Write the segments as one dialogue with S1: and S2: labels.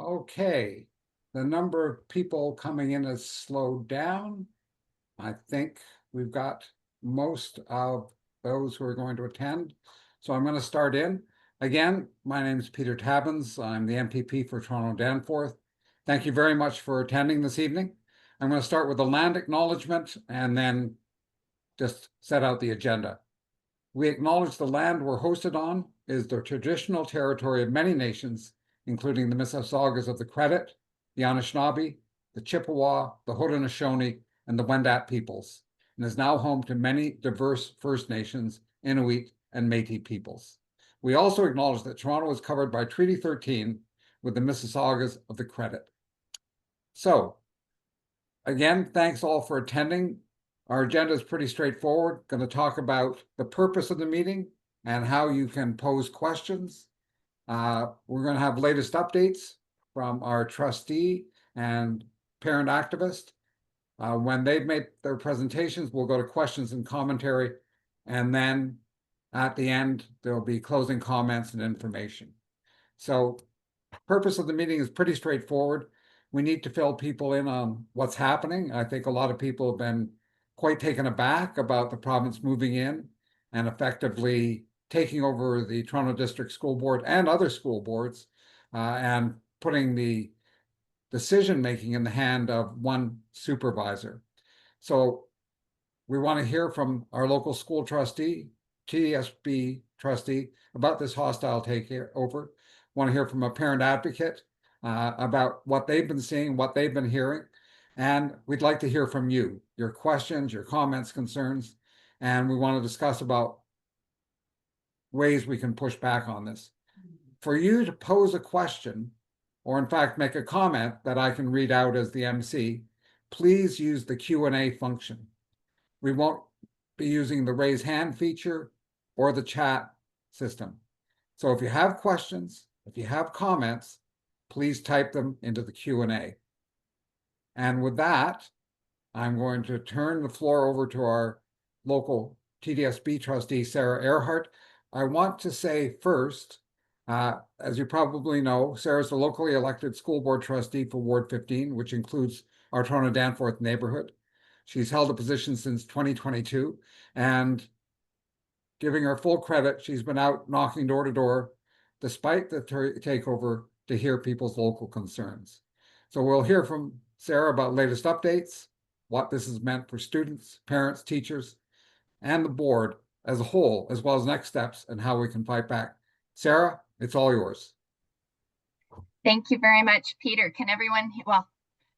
S1: Okay, the number of people coming in has slowed down. I think we've got most of those who are going to attend. So I'm going to start in. Again, my name is Peter Tabbins. I'm the MPP for Toronto-Danforth. Thank you very much for attending this evening. I'm going to start with a land acknowledgement and then just set out the agenda. We acknowledge the land we're hosted on is the traditional territory of many nations, including the Mississaugas of the Credit, the Anishinaabe, the Chippewa, the Haudenosaunee, and the Wendat peoples, and is now home to many diverse First Nations, Inuit, and Métis peoples. We also acknowledge that Toronto is covered by Treaty 13 with the Mississaugas of the Credit. So, again, thanks all for attending. Our agenda is pretty straightforward. Going to talk about the purpose of the meeting and how you can pose questions. We're going to have latest updates from our trustee and parent activist. When they've made their presentations, we'll go to questions and commentary. And then at the end, there'll be closing comments and information. So purpose of the meeting is pretty straightforward. We need to fill people in on what's happening. I think a lot of people have been quite taken aback about the province moving in and effectively taking over the Toronto District School Board and other school boards and putting the decision-making in the hand of one supervisor. So we want to hear from our local school trustee, TSB trustee, about this hostile takeover. Want to hear from a parent advocate about what they've been seeing, what they've been hearing. And we'd like to hear from you, your questions, your comments, concerns, and we want to discuss about ways we can push back on this. For you to pose a question, or in fact make a comment that I can read out as the MC, please use the Q&A function. We won't be using the raise hand feature or the chat system. So if you have questions, if you have comments, please type them into the Q&A. And with that, I'm going to turn the floor over to our local TDSB trustee, Sarah Earhart. I want to say first, as you probably know, Sarah's the locally elected school board trustee for Ward 15, which includes our Toronto-Danforth neighborhood. She's held a position since 2022, and giving her full credit, she's been out knocking door to door, despite the takeover, to hear people's local concerns. So we'll hear from Sarah about latest updates, what this has meant for students, parents, teachers, and the board as a whole, as well as next steps and how we can fight back. Sarah, it's all yours.
S2: Thank you very much, Peter. Can everyone, well,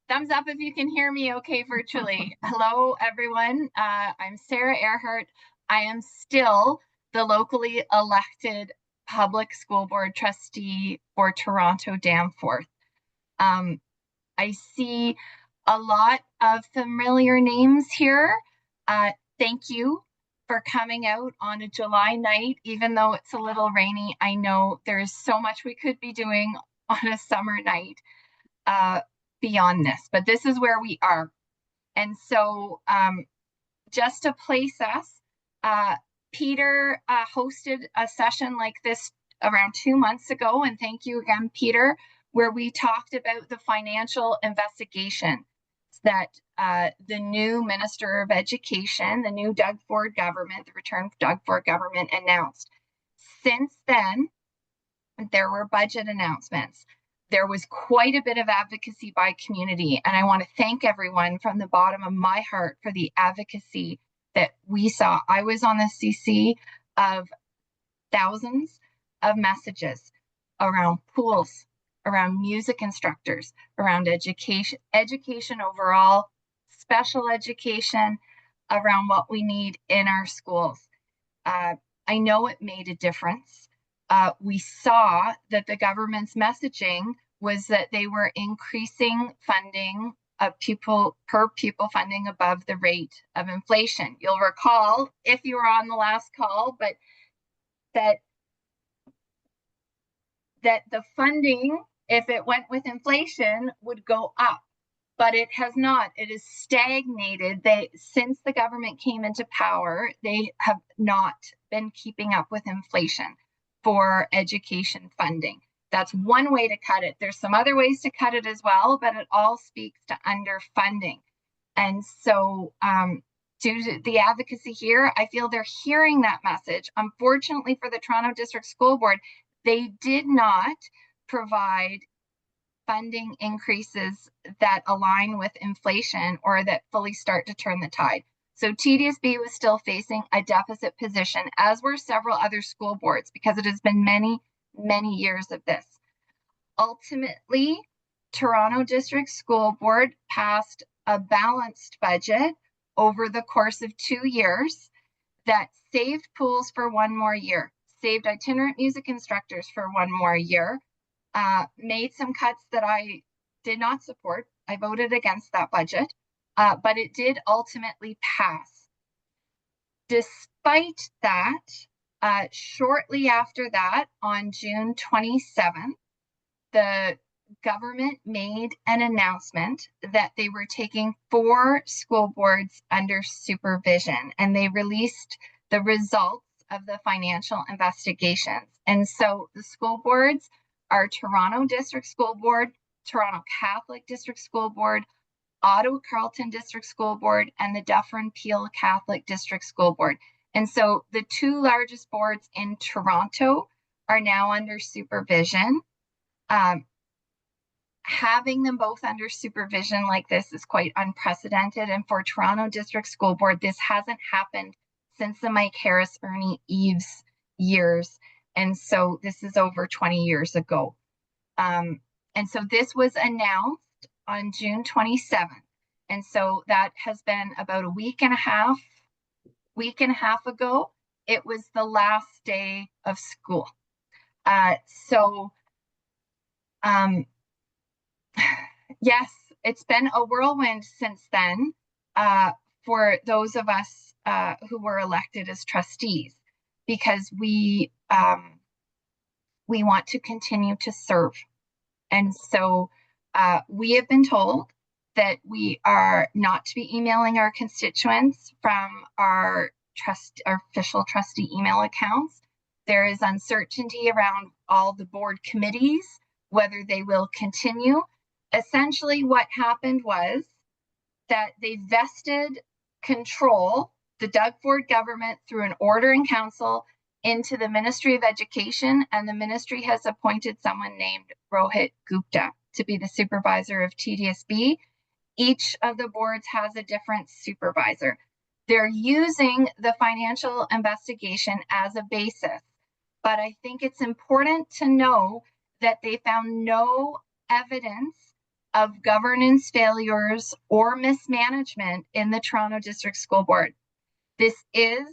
S2: thumbs up if you can hear me okay virtually. Hello, everyone. I'm Sarah Earhart. I am still the locally elected public school board trustee for Toronto-Danforth. I see a lot of familiar names here. Thank you for coming out on a July night, even though it's a little rainy. I know there's so much we could be doing on a summer night beyond this, but this is where we are. And so just to place us, Peter hosted a session like this around 2 months ago, and thank you again, Peter, where we talked about the financial investigation that the new Minister of Education, the new Doug Ford government, the return of Doug Ford government announced. Since then, there were budget announcements. There was quite a bit of advocacy by community, and I want to thank everyone from the bottom of my heart for the advocacy that we saw. I was on the CC of thousands of messages around pools, around music instructors, around education overall, special education, around what we need in our schools. I know it made a difference. We saw that the government's messaging was that they were increasing funding of per pupil funding above the rate of inflation. You'll recall, if you were on the last call, but that the funding, if it went with inflation, would go up, but it has not. It is stagnated. Since the government came into power, they have not been keeping up with inflation for education funding. That's one way to cut it. There's some other ways to cut it as well, but it all speaks to underfunding. And so, due to the advocacy here, I feel they're hearing that message. Unfortunately for the Toronto District School Board, they did not provide funding increases that align with inflation or that fully start to turn the tide. So TDSB was still facing a deficit position, as were several other school boards, because it has been many, many years of this. Ultimately, Toronto District School Board passed a balanced budget over the course of 2 years that saved pools for one more year, saved itinerant music instructors for one more year, made some cuts that I did not support. I voted against that budget, but it did ultimately pass. Despite that, shortly after that, on June 27th, the government made an announcement that they were taking 4 school boards under supervision, and they released the results of the financial investigations. And so the school boards are Toronto District School Board, Toronto Catholic District School Board, Ottawa Carleton District School Board, and the Dufferin Peel Catholic District School Board. And so the 2 largest boards in Toronto are now under supervision. Having them both under supervision like this is quite unprecedented. And for Toronto District School Board, this hasn't happened since the Mike Harris, Ernie Eves years. And so this is over 20 years ago. And so this was announced on June 27th. And so that has been about a week and a half ago. It was the last day of school. Yes, it's been a whirlwind since then for those of us who were elected as trustees, because we want to continue to serve. And so we have been told that we are not to be emailing our constituents from our official trustee email accounts. There is uncertainty around all the board committees, whether they will continue. Essentially, what happened was that they vested control, the Doug Ford government, through an order in council, into the Ministry of Education, and the ministry has appointed someone named Rohit Gupta to be the supervisor of TDSB. Each of the boards has a different supervisor. They're using the financial investigation as a basis, but I think it's important to know that they found no evidence of governance failures or mismanagement in the Toronto District School Board. This is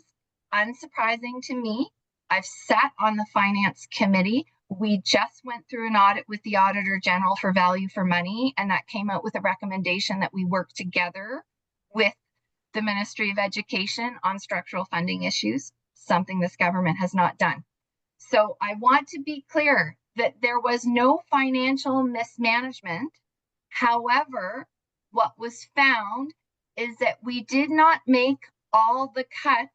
S2: unsurprising to me. I've sat on the finance committee. We just went through an audit with the Auditor General for value for money, and that came out with a recommendation that we work together with the Ministry of Education on structural funding issues, something this government has not done. So I want to be clear that there was no financial mismanagement. However, what was found is that we did not make all the cuts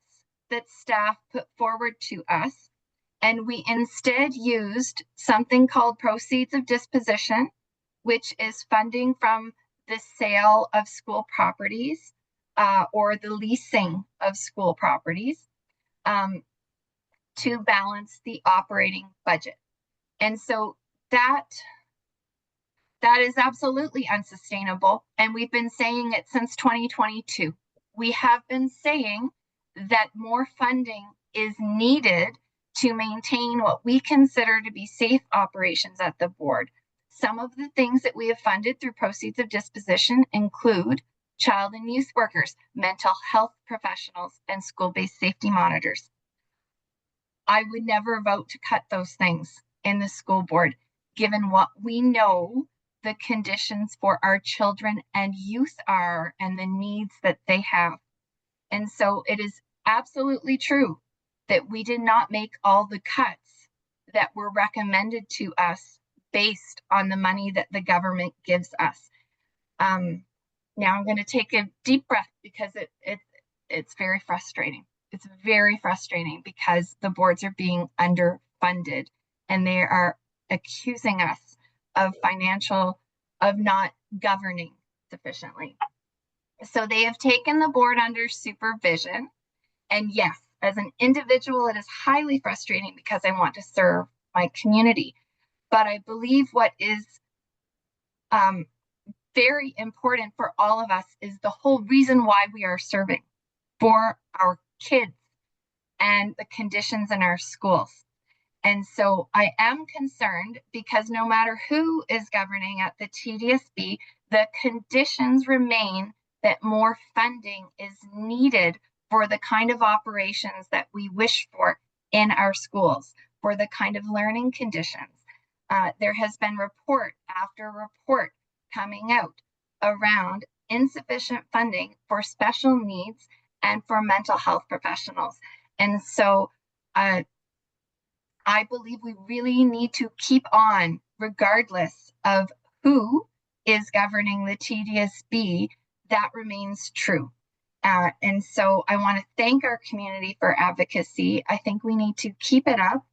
S2: that staff put forward to us, and we instead used something called proceeds of disposition, which is funding from the sale of school properties or the leasing of school properties to balance the operating budget. And so that is absolutely unsustainable. And we've been saying it since 2022. We have been saying that more funding is needed to maintain what we consider to be safe operations at the board. Some of the things that we have funded through proceeds of disposition include child and youth workers, mental health professionals, and school-based safety monitors. I would never vote to cut those things in the school board, given what we know the conditions for our children and youth are and the needs that they have. And so it is absolutely true that we did not make all the cuts that were recommended to us based on the money that the government gives us. Now I'm going to take a deep breath because it's very frustrating. It's very frustrating because the boards are being underfunded and they are accusing us of not governing sufficiently. So they have taken the board under supervision. And yes, as an individual, it is highly frustrating because I want to serve my community. But I believe what is very important for all of us is the whole reason why we are serving, for our kids and the conditions in our schools. And so I am concerned because no matter who is governing at the TDSB, the conditions remain that more funding is needed for the kind of operations that we wish for in our schools, for the kind of learning conditions. There has been report after report coming out around insufficient funding for special needs and for mental health professionals. And so I believe we really need to keep on, regardless of who is governing the TDSB. That remains true. And so I want to thank our community for advocacy. I think we need to keep it up.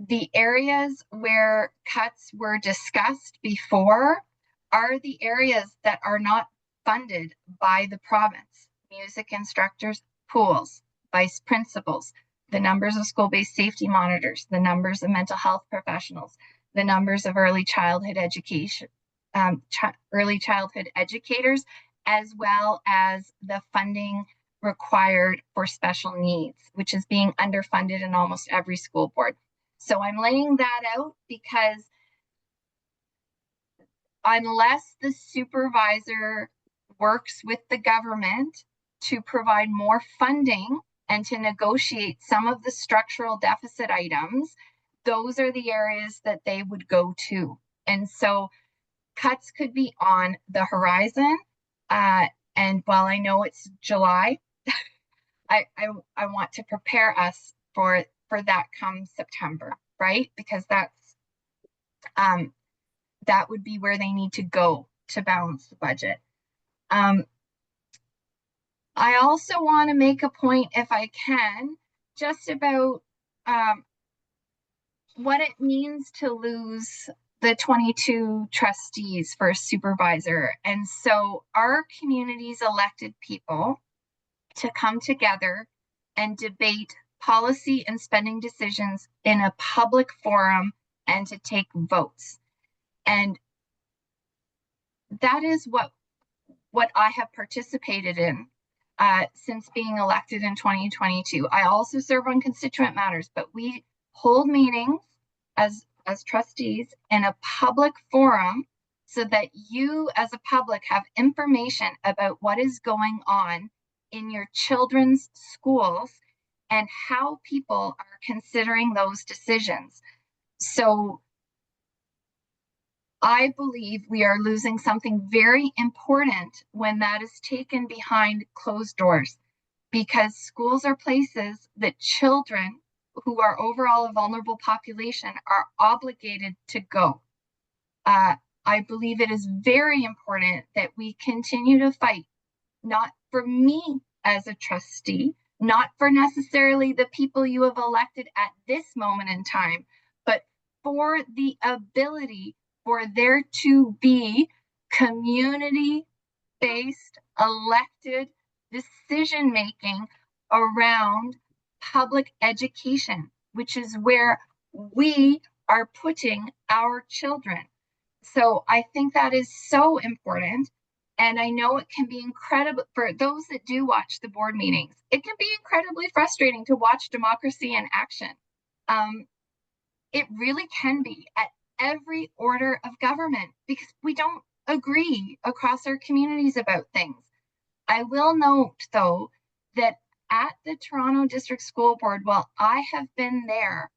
S2: The areas where cuts were discussed before are the areas that are not funded by the province. Music instructors, pools, vice principals, the numbers of school-based safety monitors, the numbers of mental health professionals, the numbers of early childhood education, early childhood educators, as well as the funding required for special needs, which is being underfunded in almost every school board. So I'm laying that out because unless the supervisor works with the government to provide more funding and to negotiate some of the structural deficit items, those are the areas that they would go to. And so cuts could be on the horizon. And while I know it's July, I want to prepare us for that come September, right? Because that would be where they need to go to balance the budget. I also want to make a point, if I can, just about what it means to lose the 22 trustees for a supervisor. And so our community's elected people to come together and debate policy and spending decisions in a public forum and to take votes. And that is what I have participated in since being elected in 2022. I also serve on constituent matters, but we hold meetings as trustees in a public forum so that you as a public have information about what is going on in your children's schools and how people are considering those decisions. So I believe we are losing something very important when that is taken behind closed doors, because schools are places that children who are overall a vulnerable population are obligated to go. I believe it is very important that we continue to fight, not for me as a trustee, not for necessarily the people you have elected at this moment in time, but for the ability for there to be community-based elected decision-making around public education, which is where we are putting our children. So I think that is so important. And I know it can be incredible for those that do watch the board meetings. It can be incredibly frustrating to watch democracy in action. It really can be at every order of government because we don't agree across our communities about things. I will note, though, that at the Toronto District School Board, while I have been there,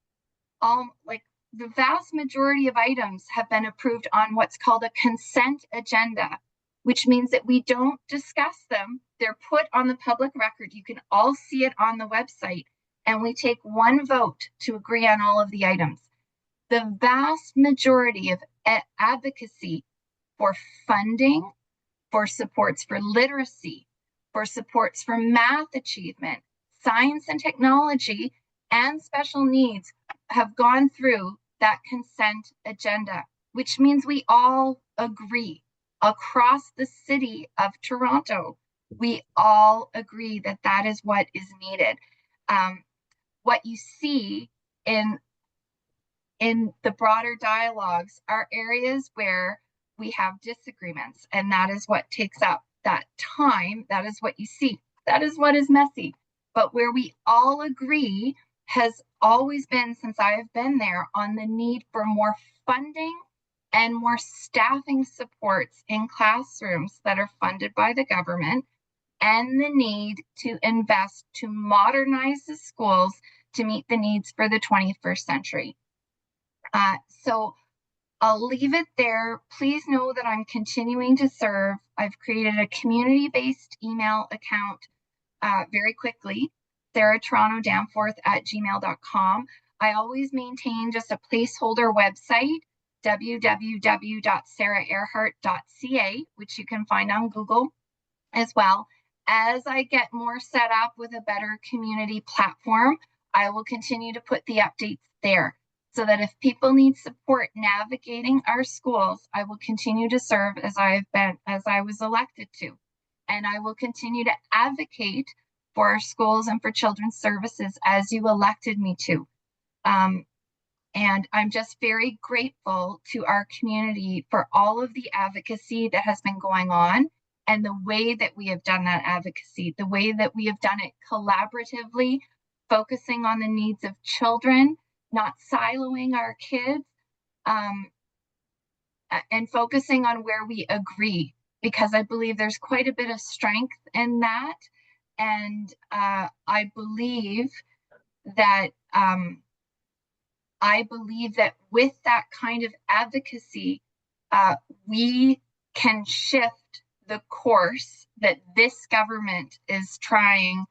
S2: like the vast majority of items have been approved on what's called a consent agenda, which means that we don't discuss them. They're put on the public record. You can all see it on the website, and we take one vote to agree on all of the items. The vast majority of advocacy for funding, for supports for literacy, for supports for math achievement, science and technology, and special needs have gone through that consent agenda, which means we all agree across the city of Toronto. We all agree that that is what is needed. What you see in the broader dialogues are areas where we have disagreements, and that is what takes up that time. That is what you see. That is what is messy. But where we all agree has always been, since I have been there, on the need for more funding and more staffing supports in classrooms that are funded by the government, and the need to invest to modernize the schools to meet the needs for the 21st century. So I'll leave it there. Please know that I'm continuing to serve. I've created a community-based email account very quickly, sarah.toronto-danforth@gmail.com. I always maintain just a placeholder website, www.sarahearhart.ca, which you can find on Google as well. As I get more set up with a better community platform, I will continue to put the updates there so that if people need support navigating our schools, I will continue to serve as I was elected to. And I will continue to advocate for our schools and for children's services as you elected me to. And I'm just very grateful to our community for all of the advocacy that has been going on and the way that we have done that advocacy, the way that we have done it collaboratively, focusing on the needs of children, not siloing our kids, and focusing on where we agree, because I believe there's quite a bit of strength in that. And I believe that with that kind of advocacy, we can shift the course that this government is trying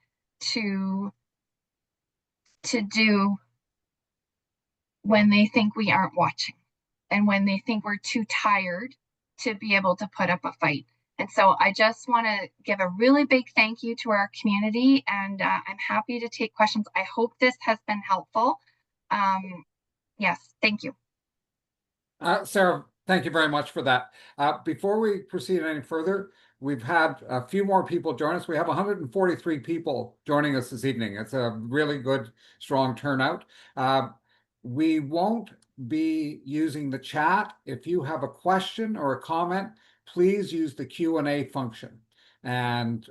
S2: to do when they think we aren't watching and when they think we're too tired to be able to put up a fight. And so I just want to give a really big thank you to our community, and I'm happy to take questions. I hope this has been helpful. Yes, thank you.
S1: Sarah, thank you very much for that. Before we proceed any further, we've had a few more people join us. We have 143 people joining us this evening. It's a really good, strong turnout. We won't be using the chat. If you have a question or a comment, please use the Q&A function. And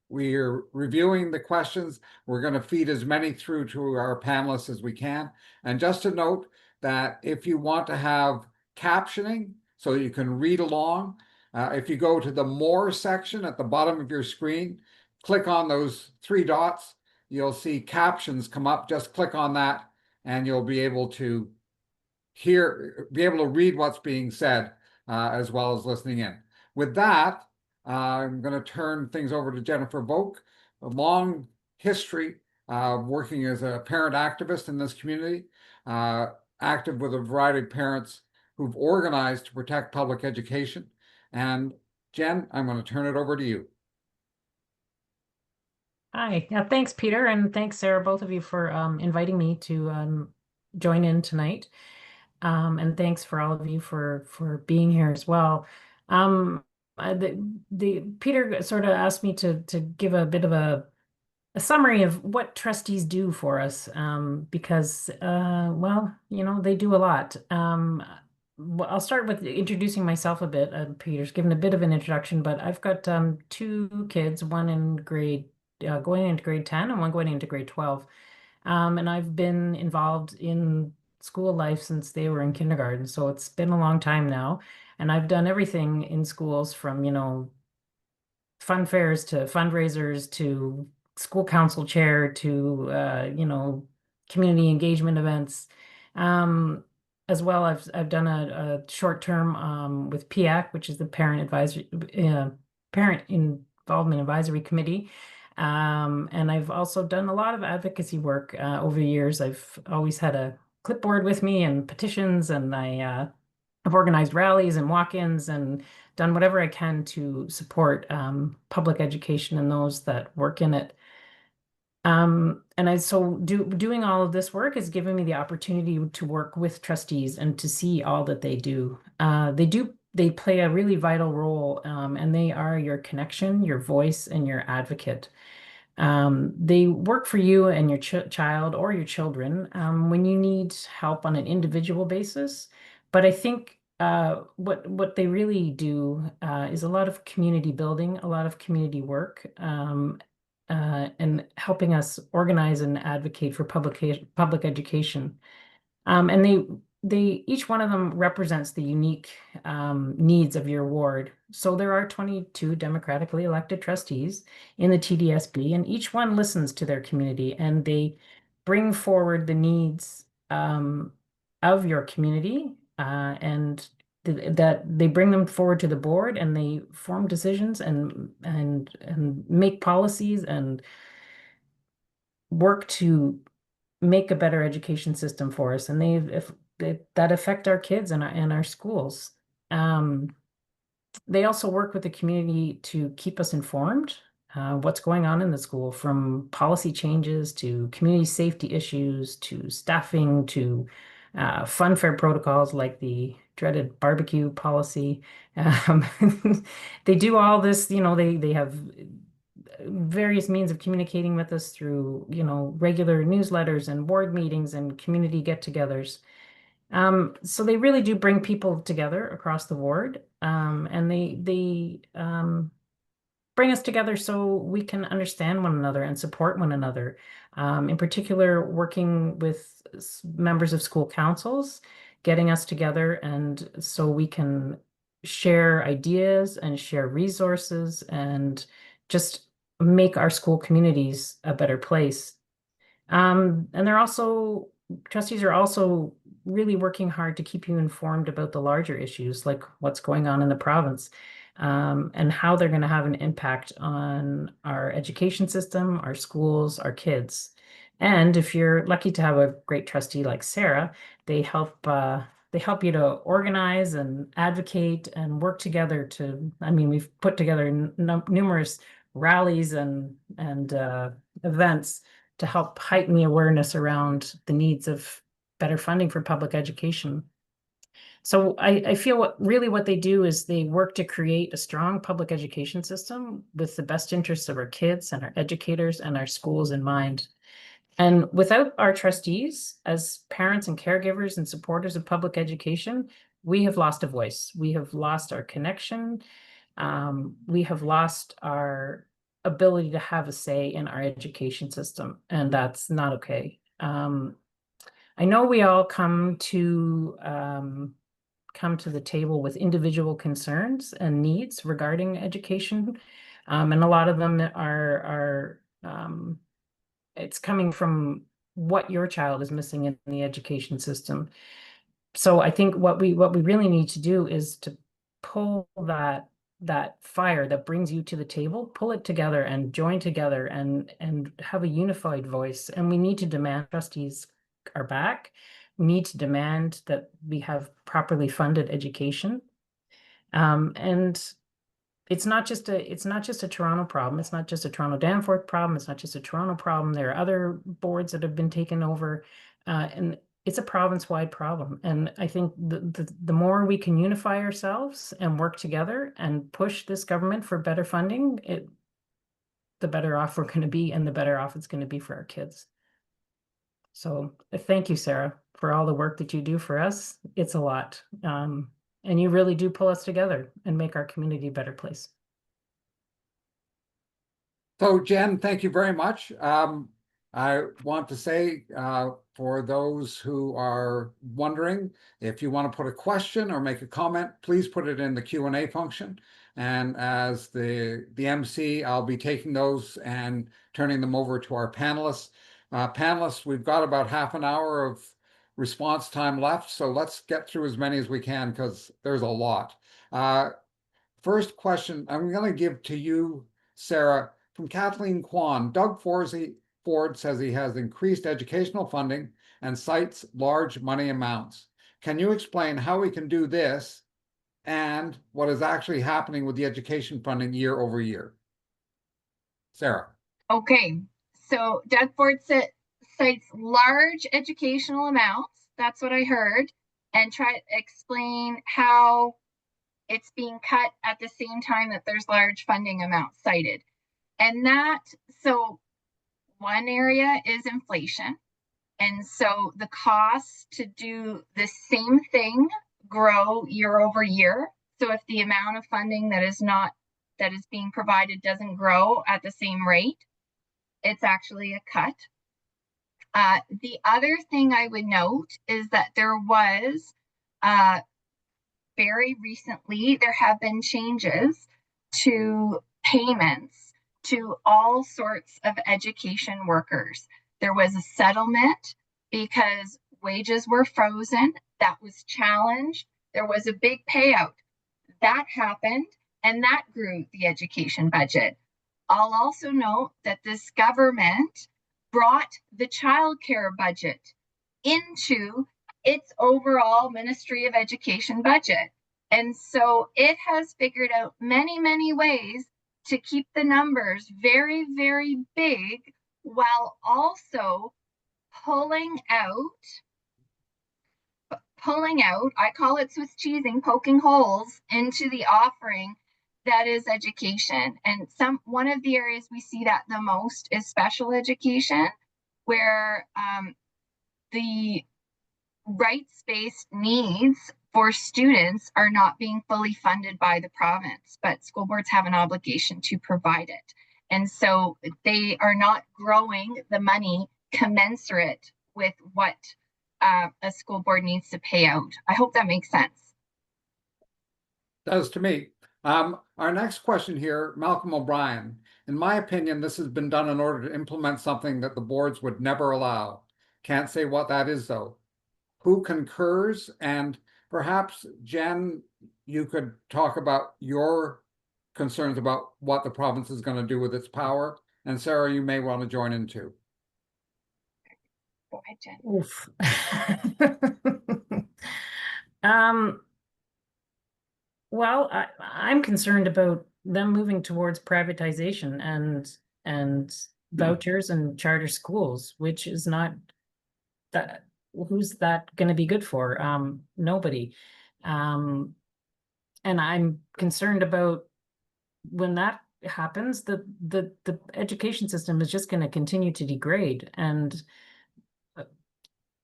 S1: we're reviewing the questions. We're going to feed as many through to our panelists as we can. And just to note that if you want to have captioning so you can read along, if you go to the More section at the bottom of your screen, click on those three dots, you'll see captions come up. Just click on that and you'll be able to read what's being said as well as listening in. With that, I'm going to turn things over to Jennifer Volk, a long history working as a parent activist in this community, active with a variety of parents who've organized to protect public education. And Jen, I'm going to turn it over to you.
S3: Hi, yeah, thanks, Peter, and thanks, Sarah, both of you for inviting me to join in tonight. And thanks for all of you for being here as well. Peter sort of asked me to give a bit of a summary of what trustees do for us, because well, they do a lot. I'll start with introducing myself a bit. Peter's given a bit of an introduction, but I've got two kids, one in going into grade 10 and one going into grade 12. And I've been involved in school life since they were in kindergarten. So it's been a long time now. And I've done everything in schools from, fun fairs to fundraisers to school council chair to, community engagement events. As well, I've done a short term with PIAC, which is the Parent Involvement Advisory Committee. And I've also done a lot of advocacy work over the years. I've always had a clipboard with me and petitions, and I've organized rallies and walk-ins and done whatever I can to support public education and those that work in it. Doing all of this work has given me the opportunity to work with trustees and to see all that they do. They play a really vital role, and they are your connection, your voice, and your advocate. They work for you and your child or your children when you need help on an individual basis. But I think what they really do is a lot of community building, a lot of community work, and helping us organize and advocate for public education. And they each one of them represents the unique needs of your ward. So there are 22 democratically elected trustees in the TDSB, and each one listens to their community and they bring forward the needs of your community, and that they bring them forward to the board, and they form decisions and make policies and work to make a better education system for us, and that affect our kids and our schools. Um, they also work with the community to keep us informed, what's going on in the school, from policy changes to community safety issues to staffing to fun fair protocols like the dreaded barbecue policy. Um, they do all this, they have various means of communicating with us through, regular newsletters and board meetings and community get-togethers. So they really do bring people together across the board, and they bring us together so we can understand one another and support one another. In particular, working with members of school councils, getting us together, and so we can share ideas and share resources and just make our school communities a better place. And trustees are also really working hard to keep you informed about the larger issues, like what's going on in the province, and how they're going to have an impact on our education system, our schools, our kids. And if you're lucky to have a great trustee like Sarah, they help you to organize and advocate and work together we've put together numerous rallies and events to help heighten the awareness around the needs of better funding for public education. So I feel what they do is they work to create a strong public education system with the best interests of our kids and our educators and our schools in mind. And without our trustees, as parents and caregivers and supporters of public education, we have lost a voice. We have lost our connection. We have lost our ability to have a say in our education system, and that's not okay. I know we all come to the table with individual concerns and needs regarding education, and a lot of them are it's coming from what your child is missing in the education system. So I think what we really need to do is to pull that fire that brings you to the table, pull it together and join together and have a unified voice. And we need to demand trustees are back. We need to demand that we have properly funded education. And it's not just a Toronto problem. It's not just a Toronto-Danforth problem. It's not just a Toronto problem. There are other boards that have been taken over, and it's a province-wide problem. And I think the more we can unify ourselves and work together and push this government for better funding, the better off we're going to be, and the better off it's going to be for our kids. So thank you, Sarah, for all the work that you do for us. It's a lot. And you really do pull us together and make our community a better place.
S1: So Jen, thank you very much. I want to say for those who are wondering, if you want to put a question or make a comment, please put it in the Q&A function. And as the MC, I'll be taking those and turning them over to our panelists. Panelists, we've got about half an hour of response time left, so let's get through as many as we can because there's a lot. First question I'm going to give to you, Sarah, from Kathleen Kwan. Doug Ford says he has increased educational funding and cites large money amounts. Can you explain how we can do this and what is actually happening with the education funding year over year? Sarah.
S2: Okay, So Danforth cites large educational amounts. That's what I heard, and try to explain how it's being cut at the same time that there's large funding amounts cited. And so one area is inflation. And so the costs to do the same thing grow year over year. So if the amount of funding that is being provided doesn't grow at the same rate, it's actually a cut. The other thing I would note is that there was very recently, there have been changes to payments to all sorts of education workers. There was a settlement because wages were frozen. That was challenged. There was a big payout. That happened, and that grew the education budget. I'll also note that this government brought the childcare budget into its overall Ministry of Education budget. And so it has figured out many, many ways to keep the numbers very, very big while also pulling out, I call it Swiss cheesing, poking holes into the offering that is education. And one of the areas we see that the most is special education, where the rights-based needs for students are not being fully funded by the province, but school boards have an obligation to provide it. And so they are not growing the money commensurate with what a school board needs to pay out. I hope that makes sense.
S1: Does to me. Our next question here, Malcolm O'Brien. In my opinion, this has been done in order to implement something that the boards would never allow. Can't say what that is, though. Who concurs? And perhaps, Jen, you could talk about your concerns about what the province is going to do with its power. And Sarah, you may want to join in too.
S2: Go ahead, Jen.
S3: Oof. Well, I'm concerned about them moving towards privatization and vouchers and charter schools, which is not that. Who's that going to be good for? Nobody. And I'm concerned about when that happens, the education system is just going to continue to degrade, and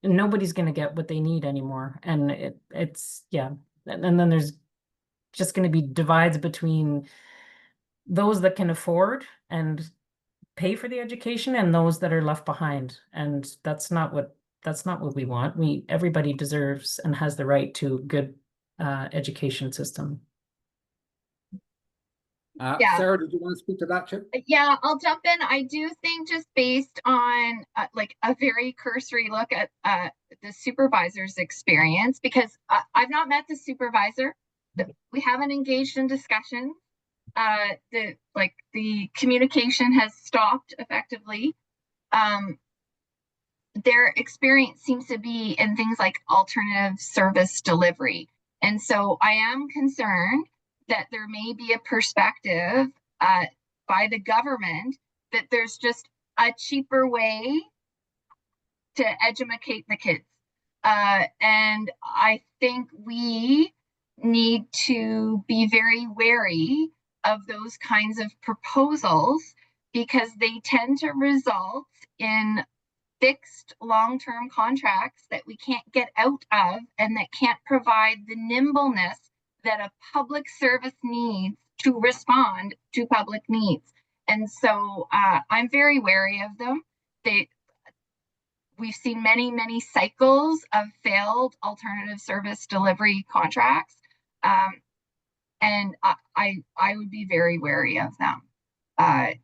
S3: nobody's going to get what they need anymore. And it's yeah. And then there's just going to be divides between those that can afford and pay for the education and those that are left behind. And that's not what we want. Everybody deserves and has the right to a good education system.
S2: Yeah.
S1: Sarah, did you want to speak to that too?
S2: Yeah, I'll jump in. I do think, just based on like a very cursory look at the supervisor's experience, because I've not met the supervisor. We haven't engaged in discussion. The communication has stopped effectively. Their experience seems to be in things like alternative service delivery. And so I am concerned that there may be a perspective by the government that there's just a cheaper way to educate the kids. And I think we need to be very wary of those kinds of proposals, because they tend to result in fixed long-term contracts that we can't get out of and that can't provide the nimbleness that a public service needs to respond to public needs. And so I'm very wary of them. We've seen many, many cycles of failed alternative service delivery contracts. And I would be very wary of them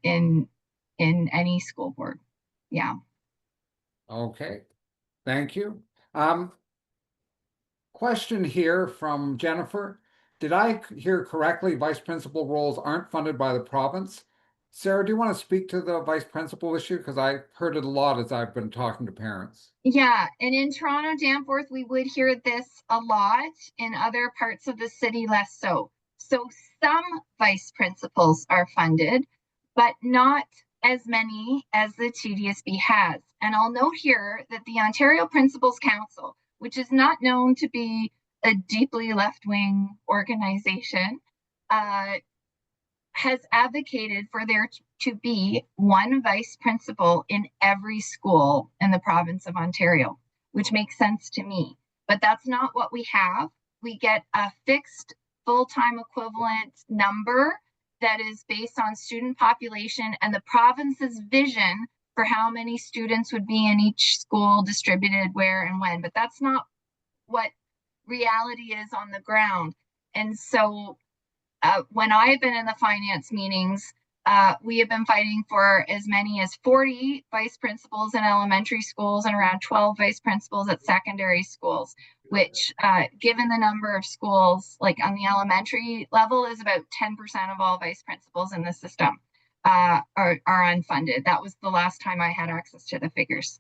S2: in any school board. Yeah.
S1: Okay, thank you. Question here from Jennifer. Did I hear correctly, vice principal roles aren't funded by the province? Sarah, do you want to speak to the vice principal issue? Because I heard it a lot as I've been talking to parents.
S2: Yeah, and in Toronto-Danforth, we would hear this a lot. In other parts of the city, less so. So some vice principals are funded, but not as many as the TDSB has. And I'll note here that the Ontario Principals Council, which is not known to be a deeply left-wing organization, has advocated for there to be one vice principal in every school in the province of Ontario, which makes sense to me. But that's not what we have. We get a fixed full-time equivalent number that is based on student population and the province's vision for how many students would be in each school, distributed where and when. But that's not what reality is on the ground. And so when I've been in the finance meetings, we have been fighting for as many as 40 vice principals in elementary schools and around 12 vice principals at secondary schools, which, given the number of schools, like on the elementary level, is about 10% of all vice principals in the system are unfunded. That was the last time I had access to the figures.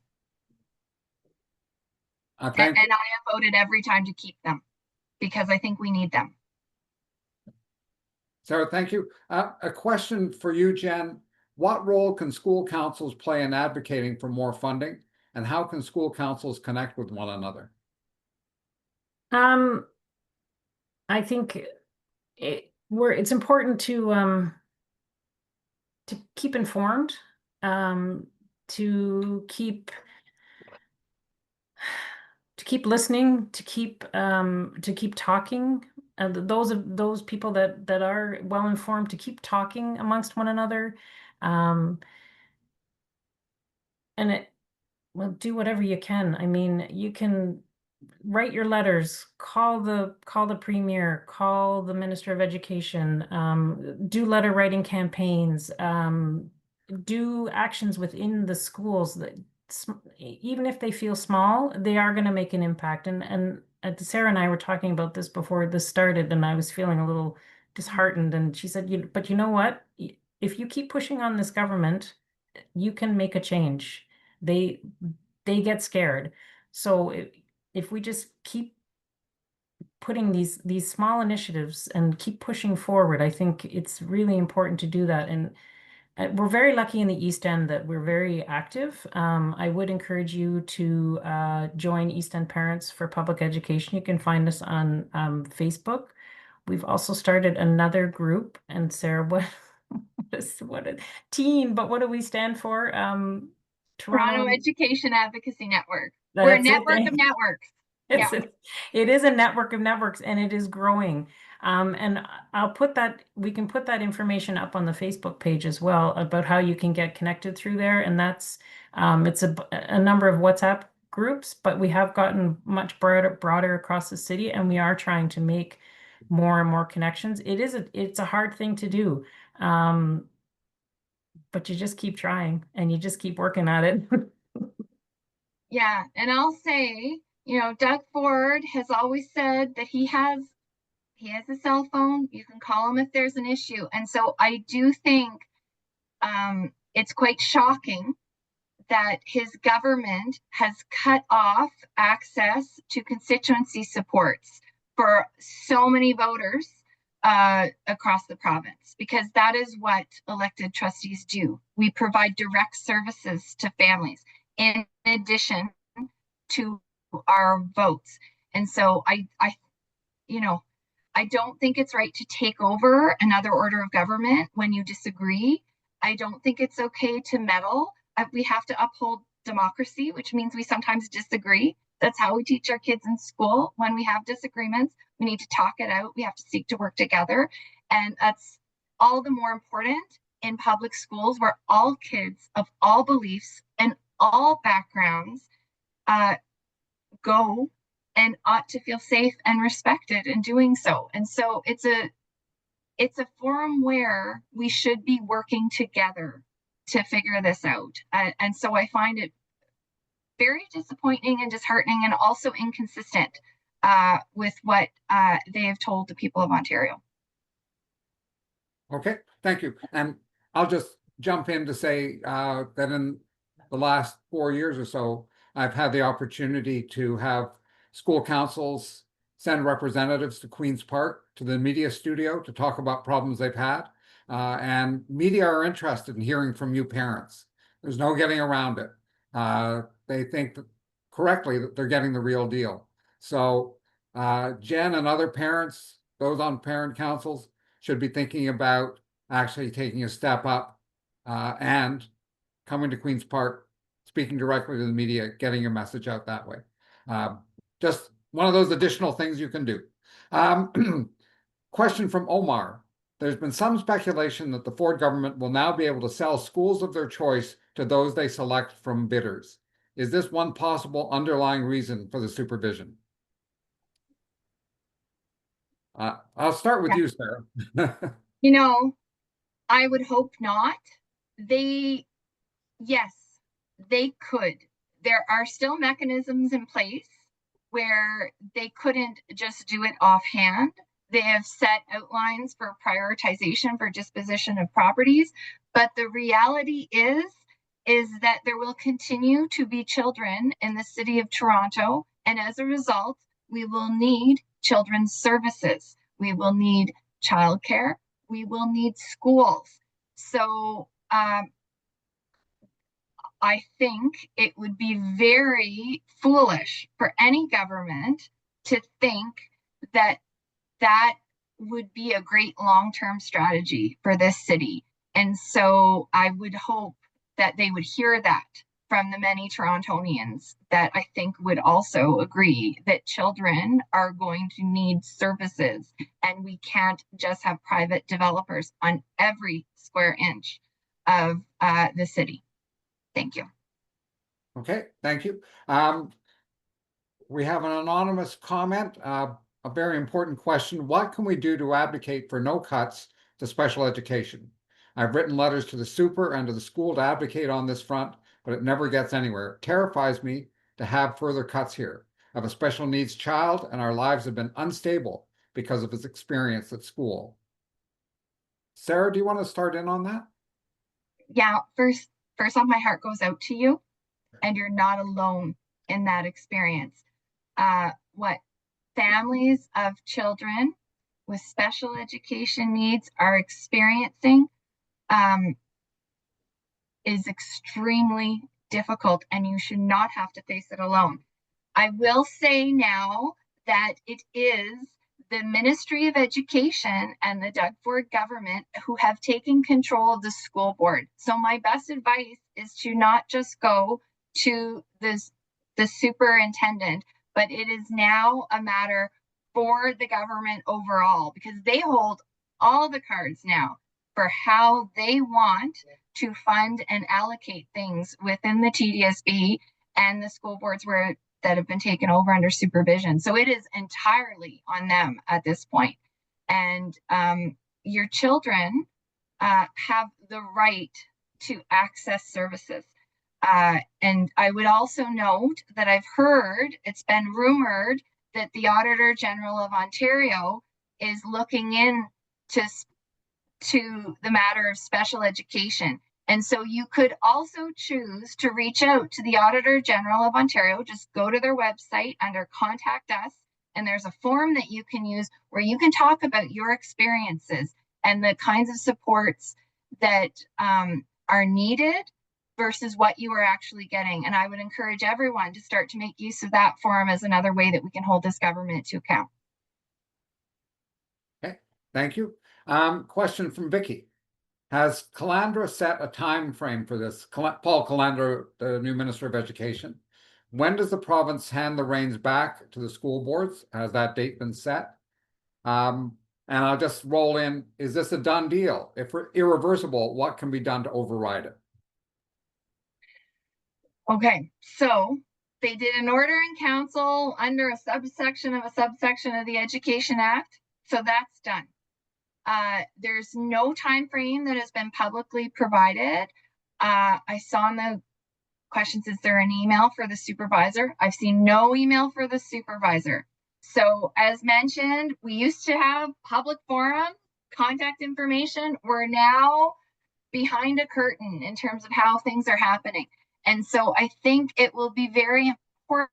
S2: And I have voted every time to keep them because I think we need them.
S1: Sarah, thank you. A question for you, Jen. What role can school councils play in advocating for more funding, and how can school councils connect with one another?
S3: I think it's important to keep informed, to keep listening, to keep talking. Those people that are well informed, to keep talking amongst one another, and do whatever you can. I mean, you can write your letters, call the premier, call the Minister of Education, do letter writing campaigns, do actions within the schools that even if they feel small, they are going to make an impact. And Sarah and I were talking about this before this started, and I was feeling a little disheartened. And she said, "But you know what? If you keep pushing on this government, you can make a change. They get scared. So if we just keep putting these small initiatives and keep pushing forward, I think it's really important to do that. And we're very lucky in the East End that we're very active. I would encourage you to join East End Parents for Public Education. You can find us on Facebook. We've also started another group. And Sarah, what a teen, but what do we stand for?
S2: Toronto Education Advocacy Network.
S3: That's
S2: We're a network of networks.
S3: It is a network of networks, and it is growing. And we can put that information up on the Facebook page as well about how you can get connected through there. And that's it's a number of WhatsApp groups, but we have gotten much broader across the city, and we are trying to make more and more connections. It's a hard thing to do. But you just keep trying and you just keep working at it.
S2: Yeah. And I'll say, Doug Ford has always said that he has a cell phone. You can call him if there's an issue. And so I do think it's quite shocking that his government has cut off access to constituency supports for so many voters across the province, because that is what elected trustees do. We provide direct services to families in addition to our votes. And so I don't think it's right to take over another order of government when you disagree. I don't think it's okay to meddle. We have to uphold democracy, which means we sometimes disagree. That's how we teach our kids in school. When we have disagreements, we need to talk it out. We have to seek to work together. And that's all the more important in public schools, where all kids of all beliefs and all backgrounds go and ought to feel safe and respected in doing so. And so it's a forum where we should be working together to figure this out. And so I find it very disappointing and disheartening, and also inconsistent with what they have told the people of Ontario.
S1: Okay, thank you. And I'll just jump in to say that in the last 4 years or so, I've had the opportunity to have school councils send representatives to Queen's Park, to the media studio, to talk about problems they've had. and media are interested in hearing from you parents. There's no getting around it. They think that correctly that they're getting the real deal. So Jen and other parents, those on parent councils, should be thinking about actually taking a step up and coming to Queen's Park, speaking directly to the media, getting your message out that way. Just one of those additional things you can do. Question from Omar. There's been some speculation that the Ford government will now be able to sell schools of their choice to those they select from bidders. Is this one possible underlying reason for the supervision? I'll start with you, Sarah.
S2: You know, I would hope not. Yes, they could. There are still mechanisms in place where they couldn't just do it offhand. They have set outlines for prioritization for disposition of properties, but the reality is that there will continue to be children in the city of Toronto, and as a result, we will need children's services. We will need childcare. We will need schools. So I think it would be very foolish for any government to think that that would be a great long-term strategy for this city. And so I would hope that they would hear that from the many Torontonians that I think would also agree that children are going to need services, and we can't just have private developers on every square inch of the city. Thank you.
S1: Okay, thank you. We have an anonymous comment, a very important question. What can we do to advocate for no cuts to special education? I've written letters to the super and to the school to advocate on this front, but it never gets anywhere. It terrifies me to have further cuts here. I have a special needs child, and our lives have been unstable because of his experience at school. Sarah, do you want to start in on that?
S2: Yeah, first off, my heart goes out to you, and you're not alone in that experience. What families of children with special education needs are experiencing is extremely difficult, and you should not have to face it alone. I will say now that it is the Ministry of Education and the Doug Ford government who have taken control of the school board. So my best advice is to not just go to the superintendent, but it is now a matter for the government overall, because they hold all the cards now for how they want to fund and allocate things within the TDSB and the school boards that have been taken over under supervision. So it is entirely on them at this point. And your children have the right to access services. And I would also note that I've heard, it's been rumored that the Auditor General of Ontario is looking into the matter of special education. And so you could also choose to reach out to the Auditor General of Ontario. Just go to their website under Contact Us, and there's a form that you can use where you can talk about your experiences and the kinds of supports that are needed versus what you are actually getting. And I would encourage everyone to start to make use of that forum as another way that we can hold this government to account.
S1: Okay, thank you. Question from Vicky. Has Calandra set a time frame for this? Paul Calandra, the new Minister of Education. When does the province hand the reins back to the school boards? Has that date been set? And I'll just roll in, is this a done deal? If irreversible, what can be done to override it?
S2: Okay, so they did an order in council under a subsection of the Education Act. So that's done. There's no time frame that has been publicly provided. I saw in the questions, is there an email for the supervisor? I've seen no email for the supervisor. So as mentioned, we used to have public forum, contact information. We're now behind a curtain in terms of how things are happening. And so I think it will be very important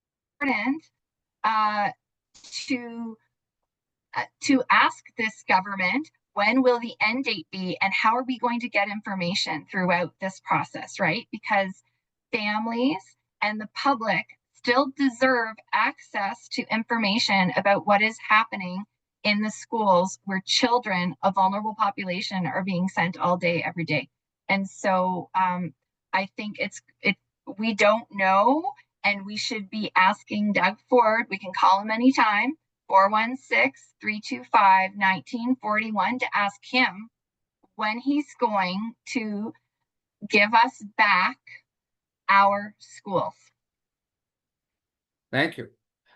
S2: to ask this government when will the end date be, and how are we going to get information throughout this process, right? Because families and the public still deserve access to information about what is happening in the schools where children of vulnerable population are being sent all day, every day. And so I think we don't know, and we should be asking Doug Ford. We can call him anytime, 416-325-1941, to ask him when he's going to give us back our schools.
S1: Thank you.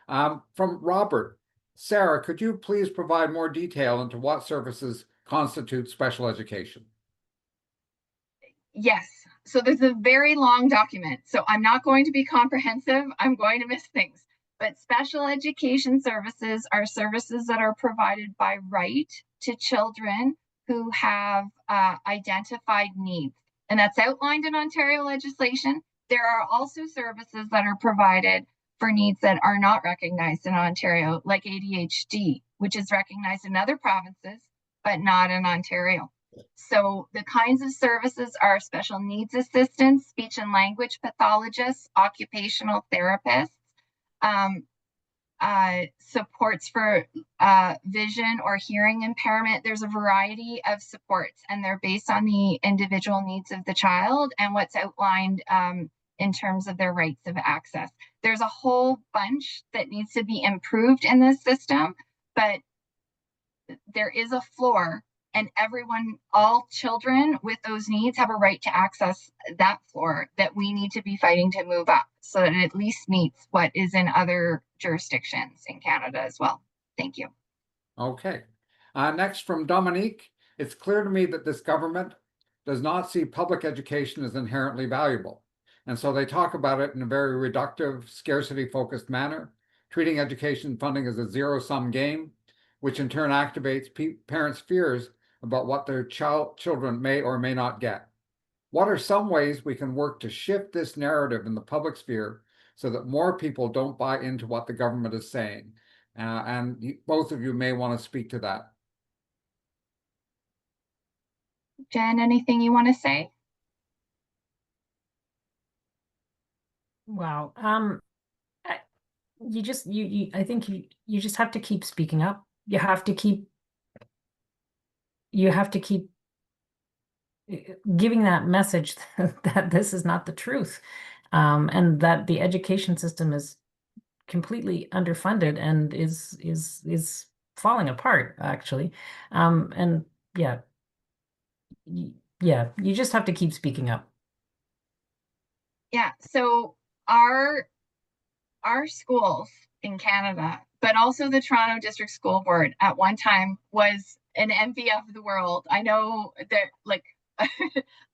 S1: From Robert, Sarah, could you please provide more detail into what services constitute special education?
S2: Yes. So there's a very long document, so I'm not going to be comprehensive. I'm going to miss things. But special education services are services that are provided by right to children who have identified needs. And that's outlined in Ontario legislation. There are also services that are provided for needs that are not recognized in Ontario, like ADHD, which is recognized in other provinces, but not in Ontario. So the kinds of services are special needs assistants, speech and language pathologists, occupational therapists, supports for vision or hearing impairment. There's a variety of supports, and they're based on the individual needs of the child and what's outlined in terms of their rights of access. There's a whole bunch that needs to be improved in this system, but there is a floor, and all children with those needs have a right to access that floor that we need to be fighting to move up so that it at least meets what is in other jurisdictions in Canada as well. Thank you.
S1: Okay. Next from Dominique, it's clear to me that this government does not see public education as inherently valuable. And so they talk about it in a very reductive, scarcity-focused manner, treating education funding as a zero-sum game, which in turn activates parents' fears about what their children may or may not get. What are some ways we can work to shift this narrative in the public sphere so that more people don't buy into what the government is saying? And both of you may want to speak to that.
S2: Jen, anything you want to say?
S3: Wow. I think you just have to keep speaking up. You have to keep giving that message that this is not the truth, and that the education system is completely underfunded and is falling apart, actually. And yeah, you just have to keep speaking up.
S2: Yeah, so our schools in Canada, but also the Toronto District School Board at one time was an envy of the world. I know that, like,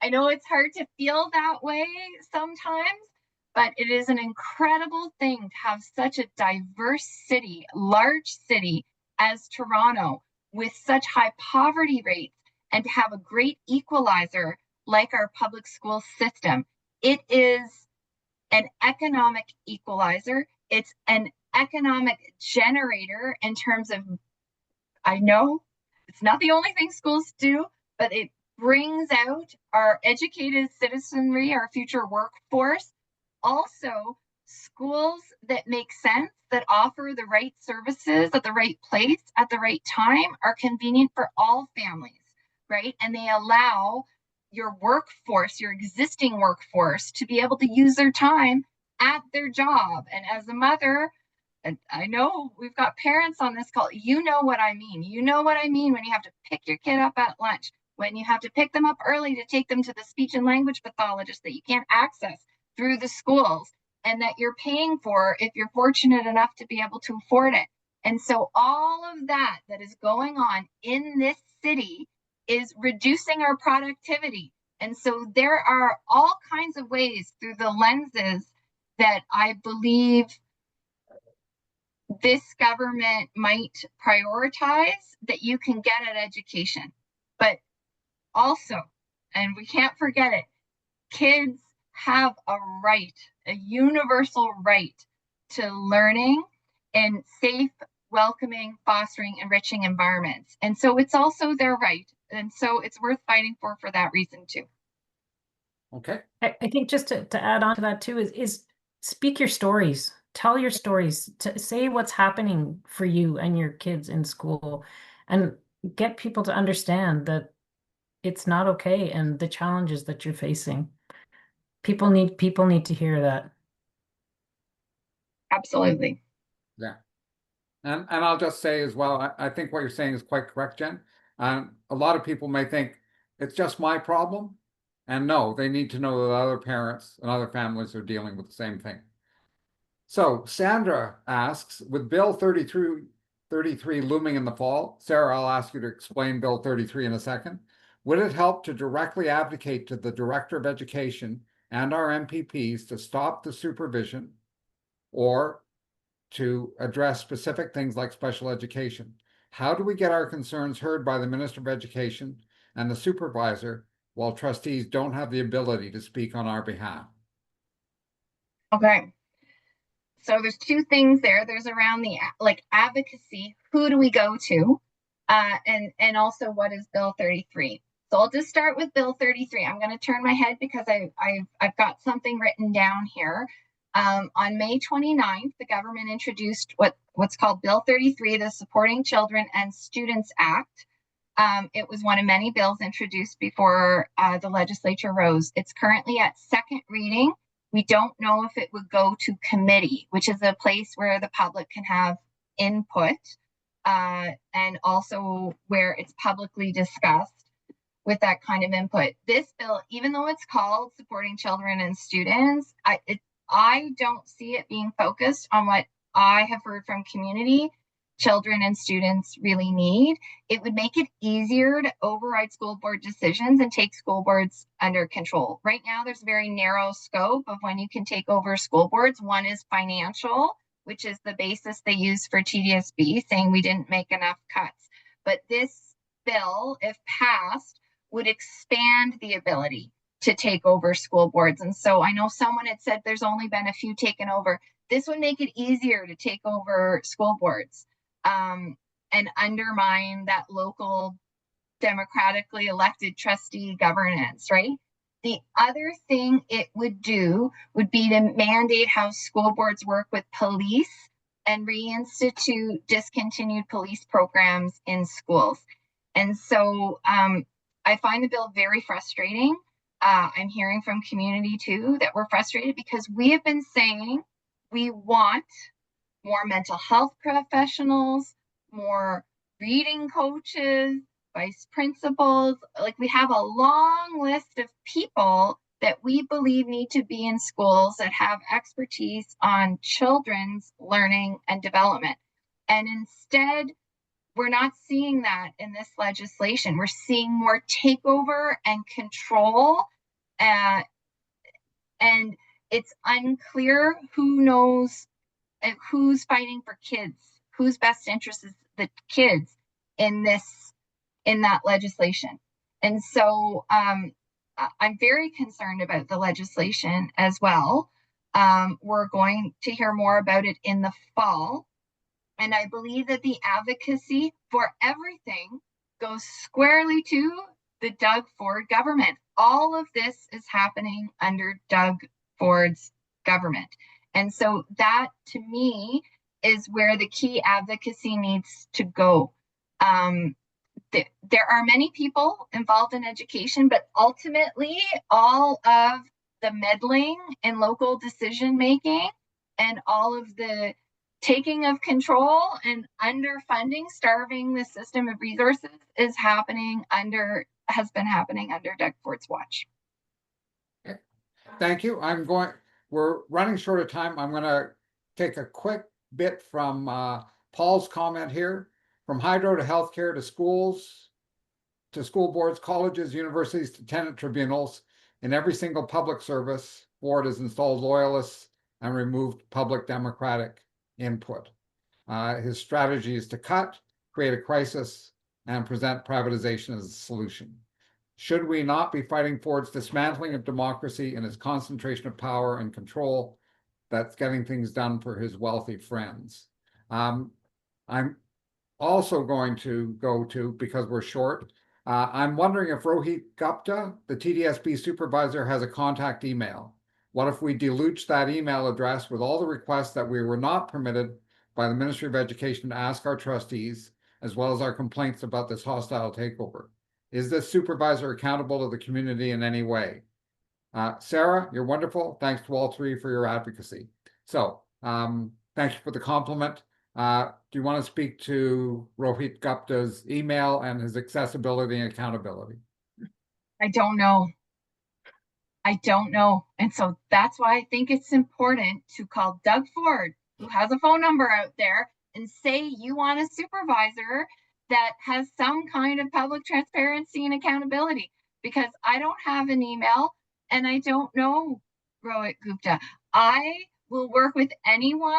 S2: I know it's hard to feel that way sometimes, but it is an incredible thing to have such a diverse city, large city as Toronto, with such high poverty rates, and to have a great equalizer like our public school system. It is an economic equalizer. It's an economic generator in terms of, I know it's not the only thing schools do, but it brings out our educated citizenry, our future workforce. Also, schools that make sense, that offer the right services at the right place at the right time, are convenient for all families, right? And they allow your workforce, your existing workforce, to be able to use their time at their job. And as a mother, and I know we've got parents on this call, you know what I mean. You know what I mean when you have to pick your kid up at lunch, when you have to pick them up early to take them to the speech and language pathologist that you can't access through the schools, and that you're paying for if you're fortunate enough to be able to afford it. And so all of that is going on in this city is reducing our productivity. And so there are all kinds of ways through the lenses that I believe this government might prioritize that you can get at education. But also, and we can't forget it, kids have a right, a universal right to learning in safe, welcoming, fostering, enriching environments. And so it's also their right. And so it's worth fighting for that reason too.
S1: Okay.
S3: I think just to add on to that too is speak your stories, tell your stories, to say what's happening for you and your kids in school, and get people to understand that it's not okay and the challenges that you're facing. People need to hear that.
S2: Absolutely.
S1: Yeah. And I'll just say as well, I think what you're saying is quite correct, Jen. A lot of people may think it's just my problem. And no, they need to know that other parents and other families are dealing with the same thing. So Sandra asks, with Bill 33 looming in the fall, Sarah, I'll ask you to explain Bill 33 in a second. Would it help to directly advocate to the Director of Education and our MPPs to stop the supervision or to address specific things like special education? How do we get our concerns heard by the Minister of Education and the supervisor while trustees don't have the ability to speak on our behalf?
S2: Okay. So there's two things there. There's around the advocacy. Who do we go to? And also what is Bill 33? So I'll just start with Bill 33. I'm going to turn my head because I've got something written down here. On May 29th, the government introduced what's called Bill 33, the Supporting Children and Students Act. It was one of many bills introduced before the legislature rose. It's currently at second reading. We don't know if it would go to committee, which is a place where the public can have input, and also where it's publicly discussed with that kind of input. This bill, even though it's called Supporting Children and Students, I don't see it being focused on what I have heard from community children and students really need. It would make it easier to override school board decisions and take school boards under control. Right now, there's a very narrow scope of when you can take over school boards. One is financial, which is the basis they use for TDSB, saying we didn't make enough cuts. But this bill, if passed, would expand the ability to take over school boards. And so I know someone had said there's only been a few taken over. This would make it easier to take over school boards. And undermine that local democratically elected trustee governance, right? The other thing it would do would be to mandate how school boards work with police and reinstitute discontinued police programs in schools. And so I find the bill very frustrating. I'm hearing from community too that we're frustrated because we have been saying we want more mental health professionals, more reading coaches, vice principals. Like, we have a long list of people that we believe need to be in schools that have expertise on children's learning and development. And instead, we're not seeing that in this legislation. We're seeing more takeover and control. And it's unclear who knows who's fighting for kids, whose best interest is the kids in that legislation. And so I'm very concerned about the legislation as well. We're going to hear more about it in the fall. And I believe that the advocacy for everything goes squarely to the Doug Ford government. All of this is happening under Doug Ford's government. And so that, to me, is where the key advocacy needs to go. There are many people involved in education, but ultimately all of the meddling in local decision making and all of the taking of control and underfunding, starving the system of resources has been happening under Doug Ford's watch.
S1: Okay. Thank you. We're running short of time. I'm going to take a quick bit from Paul's comment here. From hydro to healthcare to schools, to school boards, colleges, universities, to tenant tribunals, in every single public service, Ford has installed loyalists and removed public democratic input. His strategy is to cut, create a crisis, and present privatization as a solution. Should we not be fighting Ford's dismantling of democracy and his concentration of power and control that's getting things done for his wealthy friends? I'm also going to go to, because we're short, I'm wondering if Rohit Gupta, the TDSB supervisor, has a contact email. What if we deluge that email address with all the requests that we were not permitted by the Ministry of Education to ask our trustees, as well as our complaints about this hostile takeover? Is this supervisor accountable to the community in any way? Sarah, you're wonderful. Thanks to all three for your advocacy. So, thank you for the compliment. Do you want to speak to Rohit Gupta's email and his accessibility and accountability?
S2: I don't know. I don't know. And so that's why I think it's important to call Doug Ford, who has a phone number out there, and say you want a supervisor that has some kind of public transparency and accountability, because I don't have an email and I don't know Rohit Gupta. I will work with anyone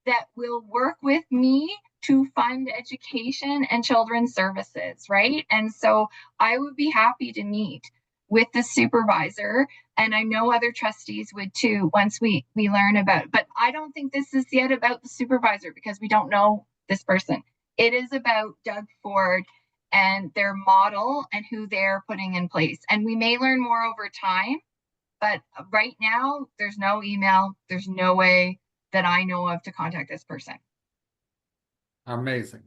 S2: that will work with me to fund education and children's services, right? And so I would be happy to meet with the supervisor, and I know other trustees would too once we learn about it. But I don't think this is yet about the supervisor, because we don't know this person. It is about Doug Ford and their model and who they're putting in place. And we may learn more over time, but right now there's no email, there's no way that I know of to contact this person.
S1: Amazing.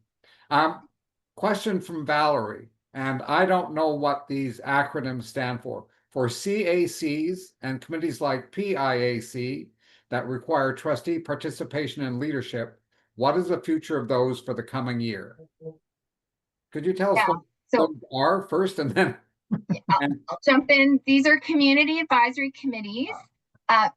S1: Question from Valerie, and I don't know what these acronyms stand for. For CACs and committees like PIAC that require trustee participation and leadership, what is the future of those for the coming year? Could you tell us what those are first, and then
S2: I'll jump in. These are community advisory committees.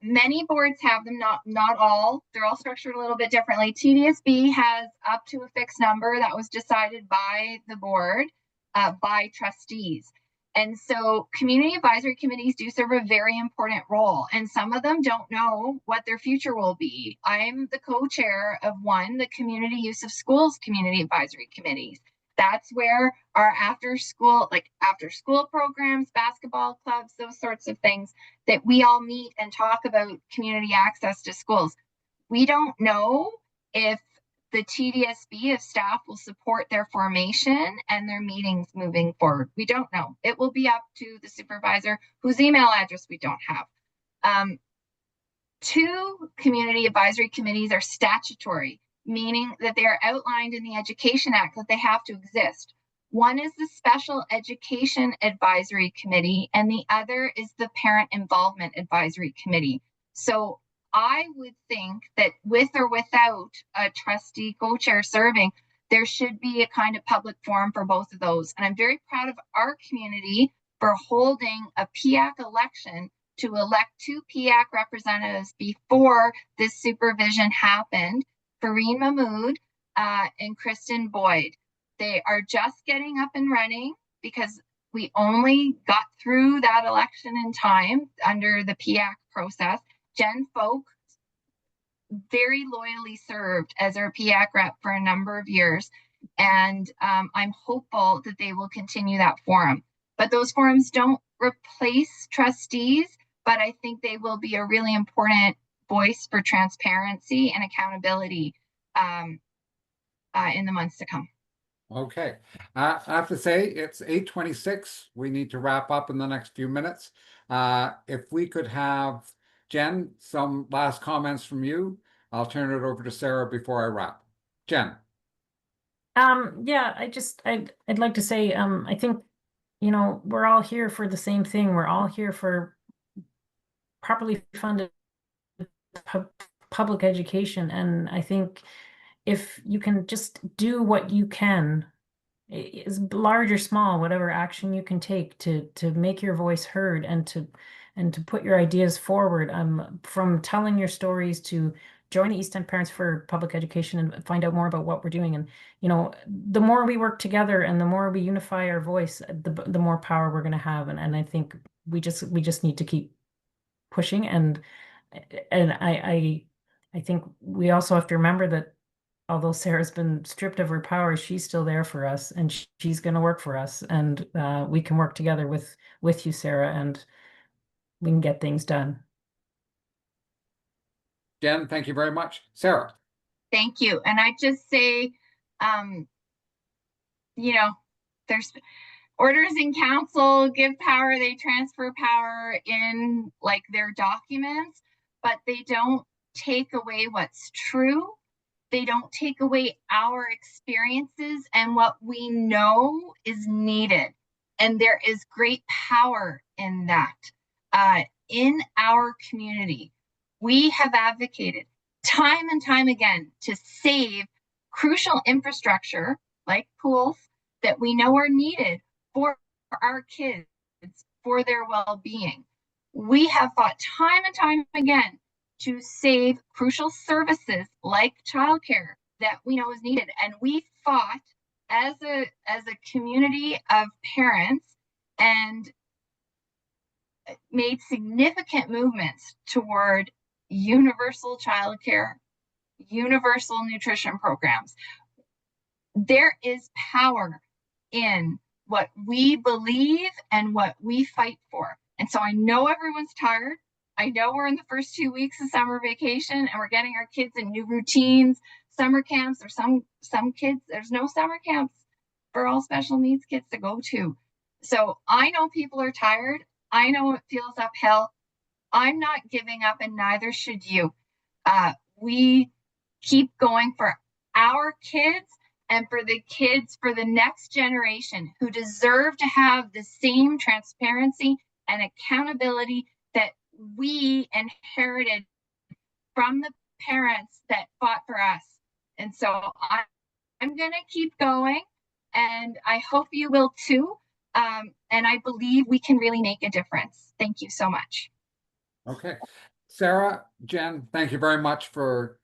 S2: Many boards have them, not all. They're all structured a little bit differently. TDSB has up to a fixed number that was decided by the board, by trustees. And so community advisory committees do serve a very important role, and some of them don't know what their future will be. I'm the co-chair of one, the Community Use of Schools Community Advisory Committees. That's where our after school programs, basketball clubs, those sorts of things, that we all meet and talk about community access to schools. We don't know if the TDSB, if staff will support their formation and their meetings moving forward. We don't know. It will be up to the supervisor, whose email address we don't have. 2 community advisory committees are statutory, meaning that they are outlined in the Education Act, that they have to exist. One is the Special Education Advisory Committee, and the other is the Parent Involvement Advisory Committee. So I would think that with or without a trustee co-chair serving, there should be a kind of public forum for both of those. And I'm very proud of our community for holding a PIAC election to elect 2 PIAC representatives before this supervision happened, Fareen Mahmood and Kristen Boyd. They are just getting up and running because we only got through that election in time under the PIAC process. Jen Folk very loyally served as our PIAC rep for a number of years, and I'm hopeful that they will continue that forum. But those forums don't replace trustees, but I think they will be a really important voice for transparency and accountability in the months to come.
S1: Okay. I have to say it's 8:26. We need to wrap up in the next few minutes. If we could have, Jen, some last comments from you, I'll turn it over to Sarah before I wrap. Jen.
S3: Yeah, I'd like to say, I think, we're all here for the same thing. We're all here for properly funded public education. And I think if you can just do what you can, is large or small, whatever action you can take to make your voice heard and to put your ideas forward, from telling your stories to join the East End Parents for Public Education and find out more about what we're doing. And the more we work together and the more we unify our voice, the more power we're going to have. And I think we just need to keep pushing. And I think we also have to remember that although Sarah's been stripped of her power, she's still there for us, and she's going to work for us. And we can work together with you, Sarah, and we can get things done.
S1: Jen, thank you very much. Sarah.
S2: Thank you. And I just say, You know, there's orders in council give power, they transfer power in like their documents, but they don't take away what's true. They don't take away our experiences and what we know is needed. And there is great power in that. In our community, we have advocated time and time again to save crucial infrastructure like pools that we know are needed for our kids, for their well-being. We have fought time and time again to save crucial services like childcare that we know is needed. And we fought as a community of parents and made significant movements toward universal childcare, universal nutrition programs. There is power in what we believe and what we fight for. And so I know everyone's tired. I know we're in the first 2 weeks of summer vacation and we're getting our kids in new routines, summer camps, or some kids, there's no summer camps for all special needs kids to go to. So I know people are tired. I know it feels uphill. I'm not giving up and neither should you. We keep going for our kids and for the kids for the next generation who deserve to have the same transparency and accountability that we inherited from the parents that fought for us. And so I'm going to keep going, and I hope you will too. And I believe we can really make a difference. Thank you so much.
S1: Okay. Sarah, Jen, thank you very much for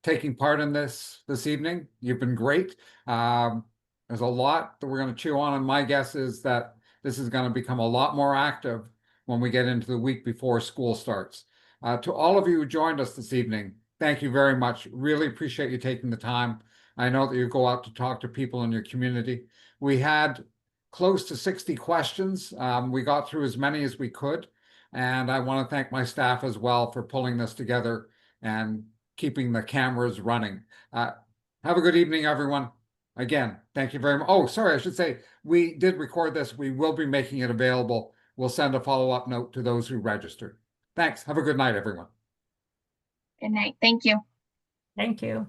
S1: taking part in this evening. You've been great. There's a lot that we're going to chew on, and my guess is that this is going to become a lot more active when we get into the week before school starts. To all of you who joined us this evening, thank you very much. Really appreciate you taking the time. I know that you go out to talk to people in your community. We had close to 60 questions. We got through as many as we could. And I want to thank my staff as well for pulling this together and keeping the cameras running. Have a good evening, everyone. Again, thank you very much. Oh, sorry, I should say, we did record this. We will be making it available. We'll send a follow-up note to those who registered. Thanks. Have a good night, everyone.
S2: Good night. Thank you.
S3: Thank you.